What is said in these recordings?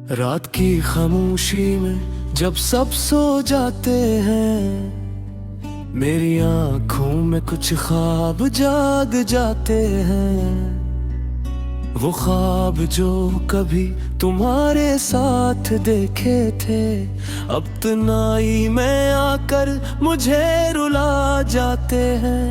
रात की खामोशी में जब सब सो जाते हैं, मेरी आंखों में कुछ ख्वाब जाग जाते हैं। वो ख्वाब जो कभी तुम्हारे साथ देखे थे, अब तन्हाई में आकर मुझे रुला जाते हैं।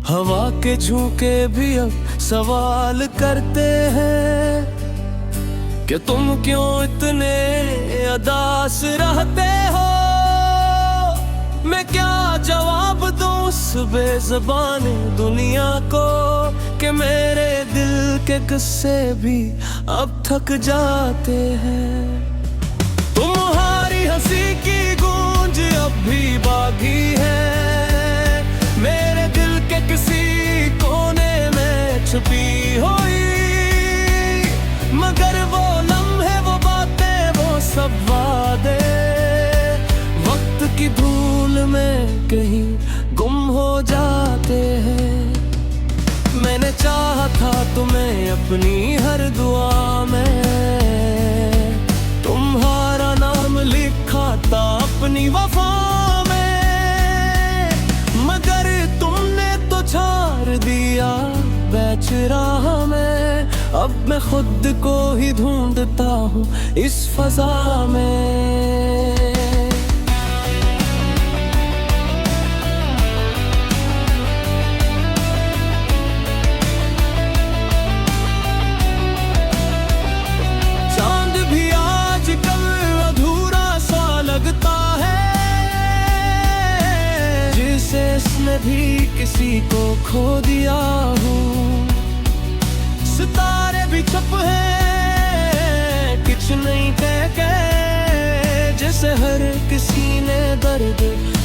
हवा के झोंके भी अब सवाल करते हैं कि तुम क्यों इतने उदास रहते हो। मैं क्या जवाब दूं उस बेज़बान दुनिया को कि मेरे दिल के किस्से भी अब थक जाते हैं। तुम्हारी हंसी की गूंज अब भी बाकी है, मेरे दिल के किसी कोने में छुपी हुई। मगर वो लम्हे, वो बातें, वो सब वादे वक्त की धूल में कहीं गुम हो जाते हैं। मैंने चाहा था तुम्हें अपनी हर दुआ में, तुम्हारा नाम लिखा था अपनी वफा में। मगर तुमने तो छाड़ दिया बैच राह में, अब मैं खुद को ही ढूंढता हूँ इस फजा में। चांद भी आजकल अधूरा सा लगता है, जिसे इसने भी किसी को खो दिया हूँ। सितारे भी चुप हैं, कुछ नहीं कह जैसे हर किसी ने दर्द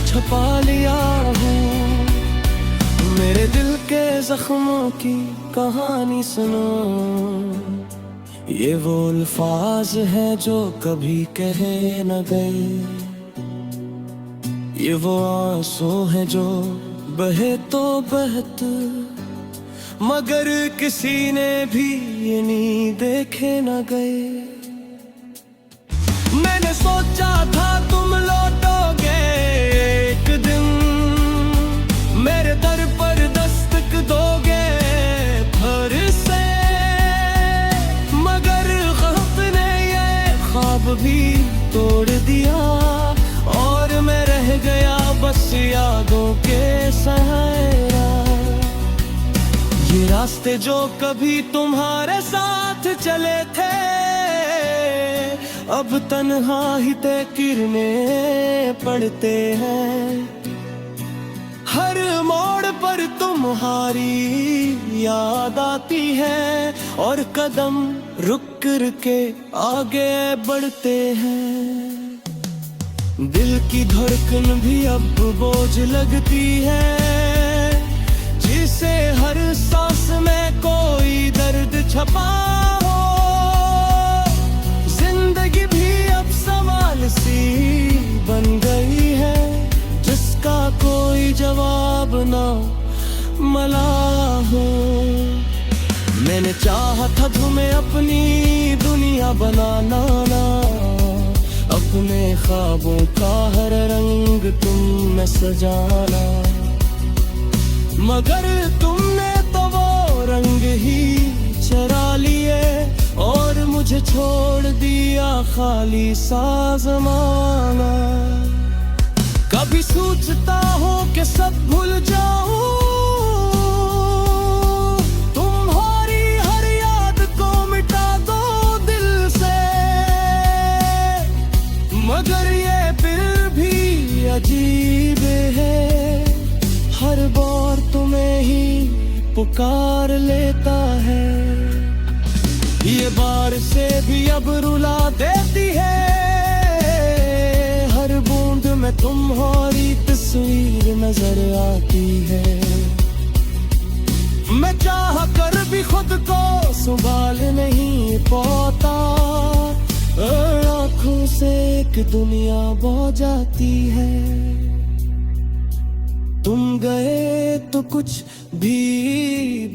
छुपा लिया हूँ। मेरे दिल के जख्मों की कहानी सुनो, ये वो अल्फाज है जो कभी कहे न गए। ये वो आंसू है जो बहे तो बहत, मगर किसी ने भी ये नहीं देखे न गए। मैंने सोचा था तुम लौटोगे एक दिन, मेरे दर पर दस्तक दोगे फिर से। मगर ख्वाब ने ये ख्वाब भी तोड़ दिया, और मैं रह गया बस यादों के सहारा। ये रास्ते जो कभी तुम्हारे साथ चले थे, अब तन्हा ही तय करने पड़ते हैं। हर मोड़ पर तुम्हारी याद आती है, और कदम रुक कर के आगे बढ़ते हैं। दिल की धड़कन भी अब बोझ लगती है, जिसे हर सांस में कोई दर्द छपा हो। जिंदगी भी अब सवाल सी बन गई है, जिसका कोई जवाब ना मिला हो। मैंने चाहा था तुम्हें अपनी दुनिया बनाना ना, अपने ख्वाबों का हर रंग तुम में सजाना। मगर तुमने तो वो रंग ही चरा लिए, और मुझे छोड़ दिया खाली सा ज़माना। कभी सोचता हूँ कि सब भूल जाऊं, तुम्हारी हर याद को मिटा दो दिल से। मगर ये फिर भी अजीब है, हर बार तुम्हें ही पुकार लेता है। ये बार से भी अब रुला देती है, हर बूंद में तुम्हारी तस्वीर नजर आती है। मैं चाह कर भी खुद को संभाल नहीं पाता, आँखों से एक दुनिया बह जाती है। तुम गए तो कुछ भी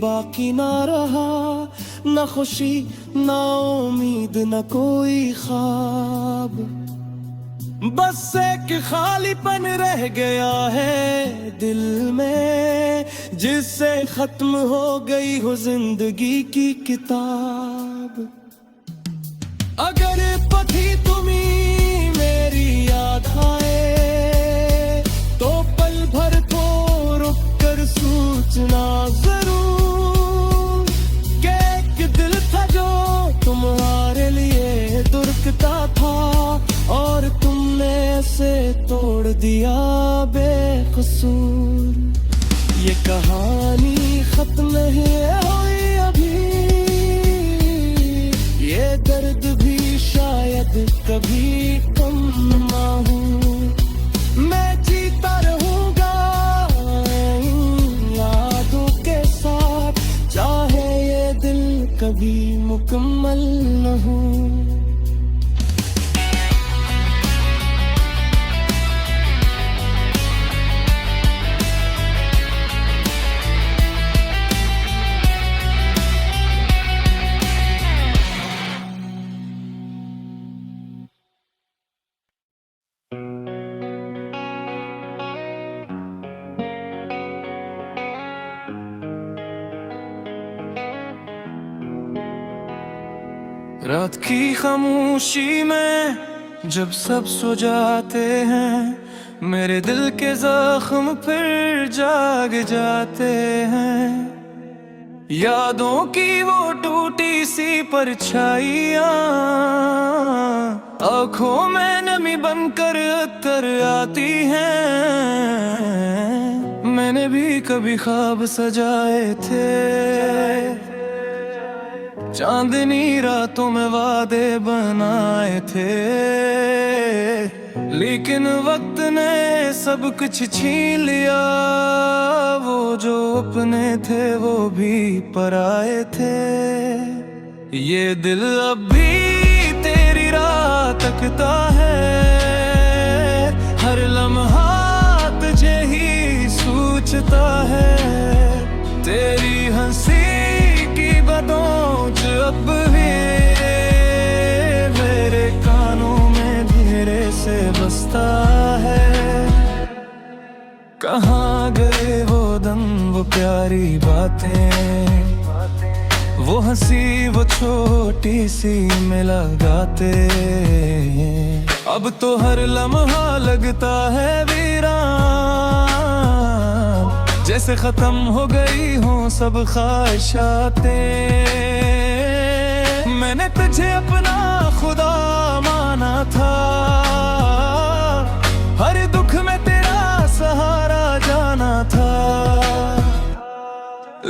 बाकी ना रहा, न खुशी न उम्मीद न कोई ख्वाब, बस एक खालीपन रह गया है दिल में, जिससे खत्म हो गई हो जिंदगी की किताब। अगर पथी तुम्हें मेरी याद आए तो पल भर को रुक कर सोचना जरूर, कि एक दिल था जो तुम्हारे लिए दुर्कता था और तुमने से तोड़ दिया बेकसूर। ये कहानी खत्म नहीं हुई अभी, ये दर्द भी शायद कभी कम ना हो। मैं जीता रहूंगा इन यादों के साथ, चाहे ये दिल कभी मुकम्मल न हो। रात की खामोशी में जब सब सो जाते हैं, मेरे दिल के जख्म फिर जाग जाते हैं। यादों की वो टूटी सी परछाइयाँ आँखों में नमी बनकर अतर आती हैं। मैंने भी कभी ख्वाब सजाए थे, चांदनी रातों में वादे बनाए थे, लेकिन वक्त ने सब कुछ छीन लिया। वो जो अपने थे वो भी पराए थे। ये दिल अब भी तेरी राह तकता है, हर लम्हा तुझे ही सोचता है। तेरी हंसी की बदौलत अब भी मेरे कानों में धीरे से बसता है। कहाँ गए वो दम वो प्यारी बातें, वो हंसी वो छोटी सी मुलाकातें। अब तो हर लम्हा लगता है वीरान, जैसे खत्म हो गई हो सब ख्वाहिशातें। मैंने तुझे अपना खुदा माना था, हर दुख में तेरा सहारा जाना था।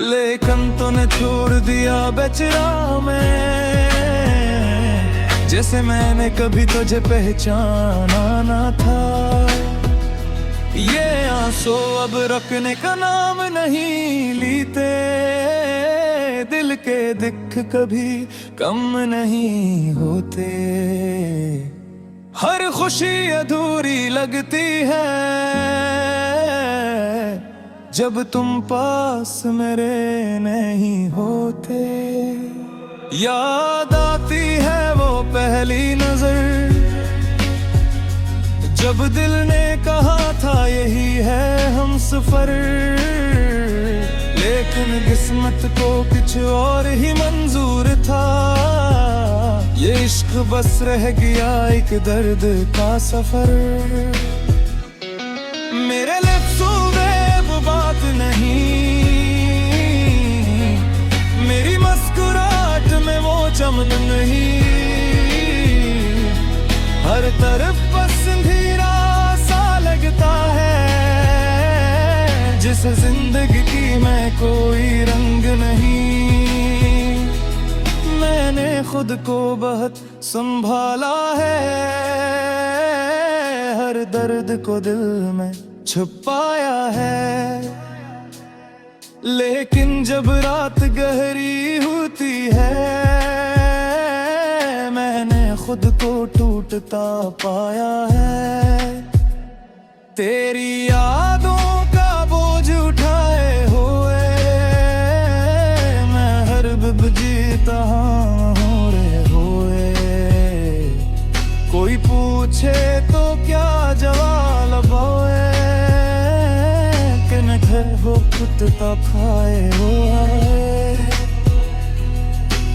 लेकिन तूने छोड़ दिया बेचरा मैं, जैसे मैंने कभी तुझे पहचाना ना था। ये आंसू अब रखने का नाम नहीं लेते, दिल के दुख कभी कम नहीं होते। हर खुशी अधूरी लगती है जब तुम पास मेरे नहीं होते। याद आती है वो पहली नजर जब दिल ने कहा था यही है हम सफर। लेकिन किस्मत को कुछ और ही मंजूर था, ये इश्क बस रह गया एक दर्द का सफर। मेरे लफ्ज़ों में वो बात नहीं, मेरी मुस्कुराहट में वो चमन नहीं। हर तरफ बस अंधेरा सा लगता है, जिस जिंदगी की मैं कोई रंग नहीं। मैंने खुद को बहुत संभाला है, हर दर्द को दिल में छुपाया है। लेकिन जब रात गहरी होती है, मैंने खुद को टूटता पाया है। तेरी यादों का बोझ उठाए हुए मैं हर बब जीता छुटता पाए वो आए।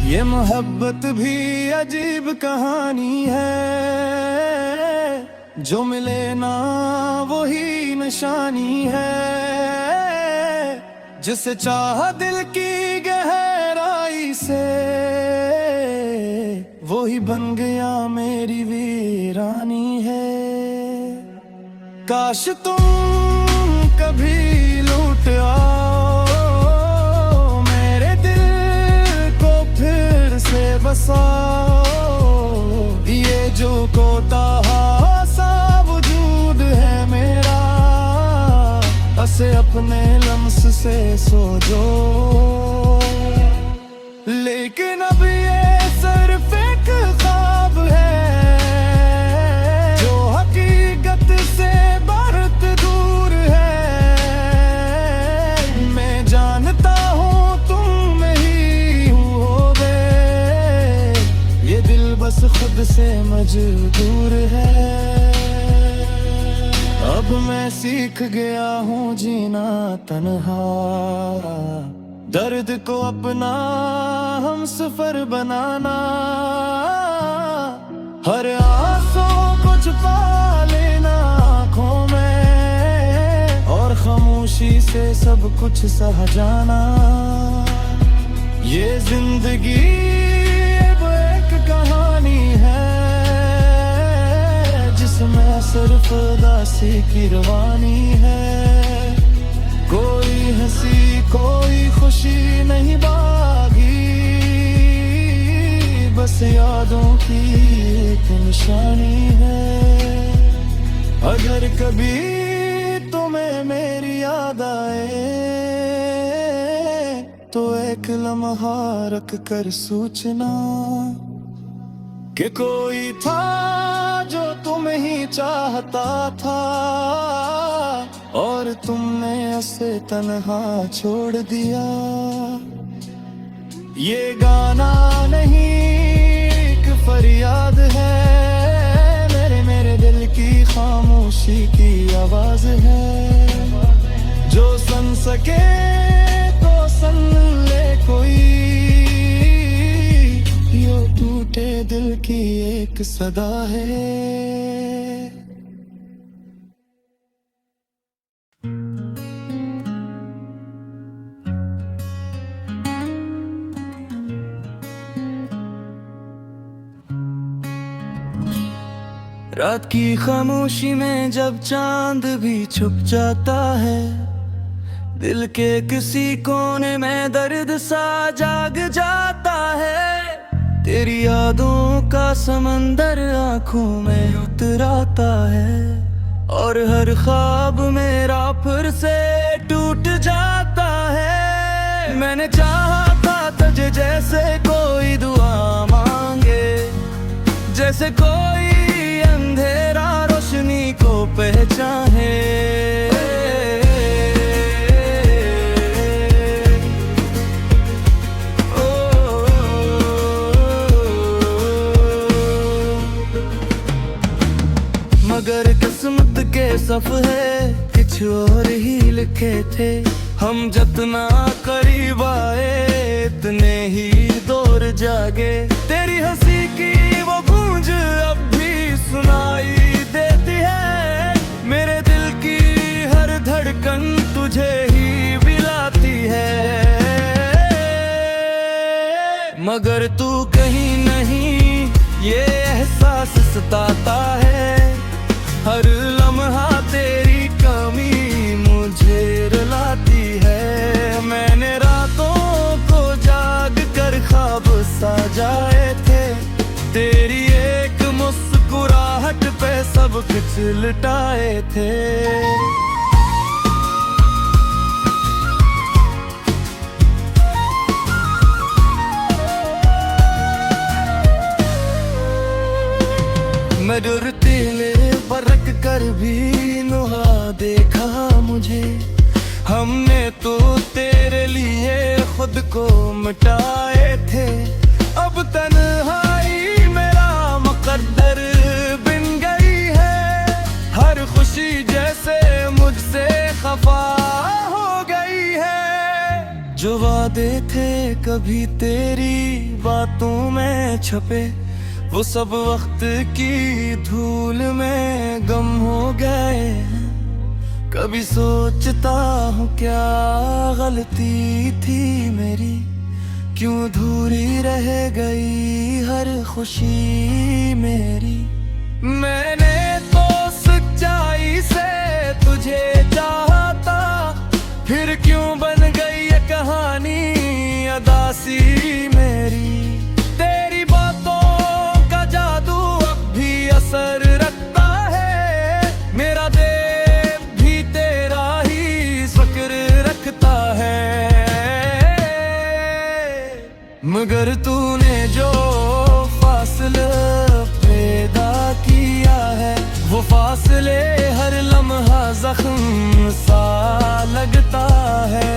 ये मोहब्बत भी अजीब कहानी है, जो मिले ना वही निशानी है। जिसे चाहा दिल की गहराई से, वही बन गया मेरी वीरानी है। काश तुम कभी लौट आओ, मेरे दिल को फिर से बसाओ। ये जो कोताहा सा वजूद है मेरा, बसे अपने लम्स से सो जो। लेकिन अब ये सिर्फ एक ख्वाब है, जो हकीकत से बहुत दूर है। मैं जानता हूँ तुम ही होगे, ये दिल बस खुद से मजबूर है। अब मैं सीख गया हूँ जीना तन्हा, दर्द को अपना हम सफर बनाना। हर आंसू को छुपा लेना आँखों में, और खामोशी से सब कुछ सह जाना। ये जिंदगी अब एक कहानी है, जिसमें सिर्फ उदासी की रवानी है। कोई हंसी कोई खुशी नहीं बागी, बस यादों की एक निशानी है। अगर कभी तुम्हें मेरी याद आए, तो एक लम्हा रख कर सोचना कि कोई था जो तुम ही चाहता था, और तुमने उसे तन्हा छोड़ दिया। ये गाना नहीं एक फरियाद है, मेरे दिल की खामोशी की आवाज है। जो सुन सके तो सुन ले कोई, यो टूटे दिल की एक सदा है। रात की खामोशी में जब चांद भी छुप जाता है, दिल के किसी कोने में दर्द सा जाग जाता है। तेरी यादों का समंदर आंखों में उतर आता है, और हर ख्वाब मेरा फिर से टूट जाता है। मैंने चाहा था तुझे जैसे कोई दुआ मांगे, जैसे कोई अंधेरा रोशनी को पहचाने। मगर किस्मत के सफ़े कुछ और ही लिखे थे। हम जितना करीब आए इतने ही दूर जागे। तेरी हंसी की वो गूंज अब भी सुनाई देती है, मेरे दिल की हर धड़कन तुझे ही बुलाती है। मगर तू कहीं नहीं, ये एहसास सताता है। हर लम्हा तेरी कमी मुझे रुलाती है। मैंने रातों को जाग कर ख्वाब सजाए थे, तेरी एक मुस्कुराहट पे सब कुछ लुटाए थे। मैं डरतीले बरक कर भी नुहा देखा मुझे। हमने तो तेरे लिए खुद को मिटाए थे। अब तन्हाई मेरा मुकद्दर बन गई है। हर खुशी जैसे मुझसे खफा हो गई है। जो वादे थे कभी तेरी बातों में छपे, वो सब वक्त की धूल में गम हो गए। कभी सोचता हूँ क्या गलती थी मेरी, क्यों अधूरी रह गई हर खुशी मेरी। मैंने तो सच्चाई से तुझे चाहा था, फिर क्यों बन गई ये कहानी अदासी मेरी। तेरी बातों का जादू अब भी असर रखता है, मेरा दिल भी तेरा ही जिक्र रखता है। मगर तूने जो फासला पैदा किया है, वो फासले हर लम्हा जख्म सा लगता है।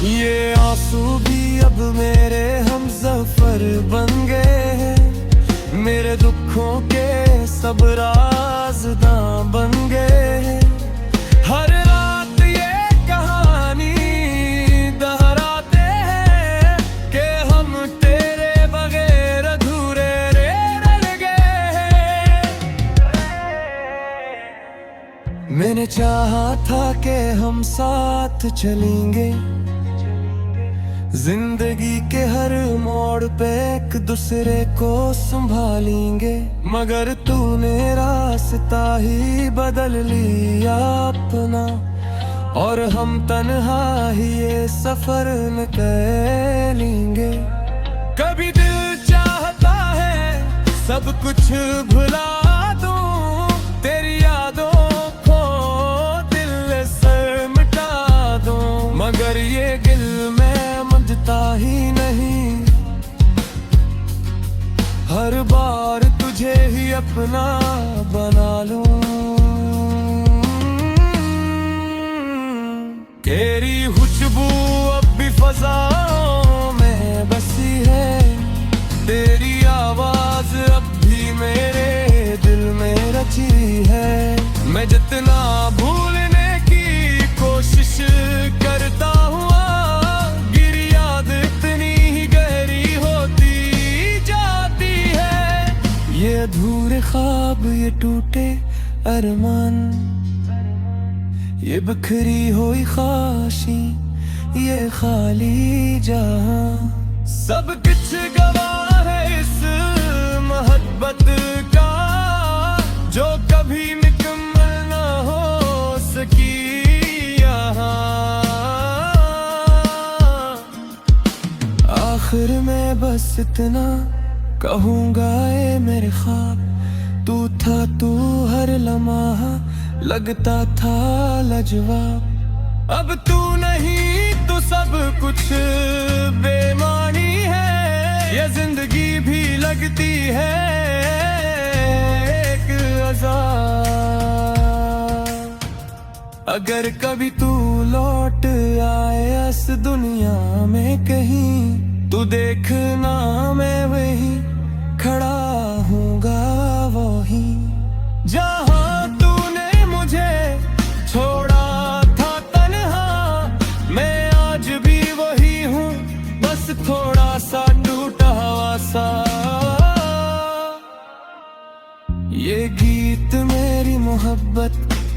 ये आंसू भी अब मेरे हमसफर बन गए हैं, मेरे दुखों के सब राज़दां बन गए हैं। हर रात ये कहानी दोहराते हैं कि हम तेरे बगैर अधूरे रह गए हैं। मैंने चाहा था कि हम साथ चलेंगे, जिंदगी के हर मोड़ पे एक दूसरे को संभालेंगे। मगर तूने रास्ता ही बदल लिया अपना, और हम तन्हा ही ये सफर निकालेंगे। कभी दिल चाहता है सब कुछ भुला दूं, तेरी यादों को दिल से मिटा दूं, मगर ये दिल में समझता ही नहीं। हर बार तुझे ही अपना बना लूं, तेरी खुशबू अब भी फज़ाओं में बसी है, तेरी आवाज अब भी मेरे दिल में रची है। मैं जितना भूलने की कोशिश करता हूँ, ये अधूरे ख्वाब, ये टूटे अरमान, ये बिखरी हुई ख्वाहिशी, ये खाली जहां, सब कुछ गवाह है इस मोहब्बत का, जो कभी मुकम्मल ना हो सकी यहाँ। आखिर में बस इतना कहूँगा ए मेरे ख्वाब, तू था तू हर लम्हा लगता था लाजवाब। अब तू नहीं तो सब कुछ बेमानी है, ये जिंदगी भी लगती है एक अज़ाब। अगर कभी तू लौट आए इस दुनिया में कहीं, तू देखना मैं वही खड़ा हूँगा वही, जहाँ तूने मुझे छोड़ा था तन्हा। मैं आज भी वही हूँ, बस थोड़ा सा टूटा हुआ सा। ये गीत मेरी मोहब्बत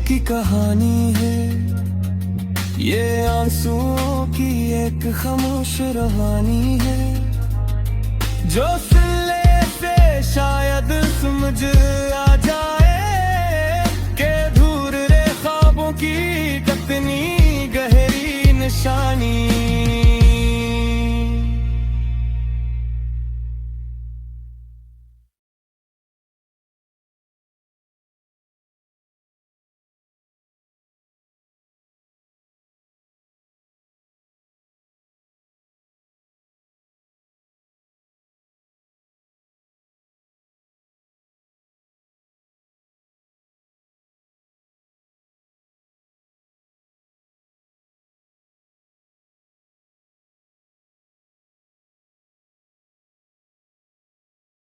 की कहानी है, ये आंसुओं की एक खामोश रवानी है, जो सिले से शायद समझ आ